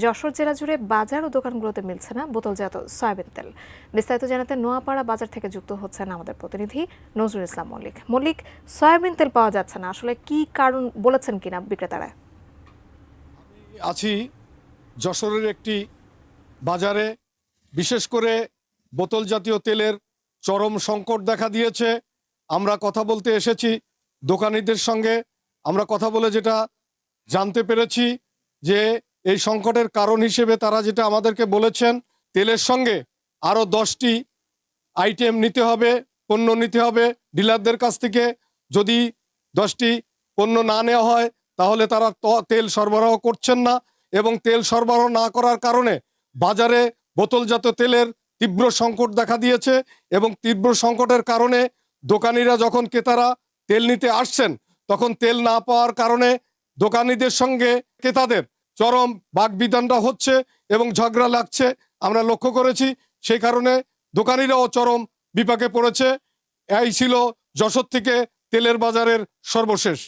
যশোর জেলা জুড়ে বাজার ও দোকানগুলোতে মিলছে না বোতলজাত সয়াবিন তেল। বিস্তারিত জানাতে নোয়াপাড়া বাজার থেকে যুক্ত হচ্ছেন আমাদের প্রতিনিধি নজরুল ইসলাম মল্লিক। মল্লিক, সয়াবিন তেল পাওয়া যাচ্ছে না, আসলে কি কারণ বলেছেন কিনা বিক্রেতারা? আছি যশোরের একটি বাজারে। বিশেষ করে বোতল জাতীয় তেলের চরম সংকট দেখা দিয়েছে। আমরা কথা বলতে এসেছি দোকানীদের সঙ্গে। আমরা কথা বলে যেটা জানতে পেরেছি যে এই সংকটের কারণ হিসেবে তারা যেটা আমাদেরকে বলেছেন, তেলের সঙ্গে আরও 10টি আইটেম নিতে হবে, পণ্য নিতে হবে ডিলারদের কাছ থেকে। যদি 10টি পণ্য না নেওয়া হয় তাহলে তারা তেল সরবরাহ করছেন না, এবং তেল সরবরাহ না করার কারণে বাজারে বোতলজাত তেলের তীব্র সংকট দেখা দিয়েছে। এবং তীব্র সংকটের কারণে দোকানিরা যখন ক্রেতারা তেল নিতে আসছেন তখন তেল না পাওয়ার কারণে দোকানিদের সঙ্গে ক্রেতাদের চরম বাকবিতণ্ডা হচ্ছে এবং ঝগড়া লাগছে আমরা লক্ষ্য করেছি। সেই কারণে দোকানিরাও চরম বিপাকে পড়েছে। এই ছিল যশোর থেকে তেলের বাজারের সর্বশেষ।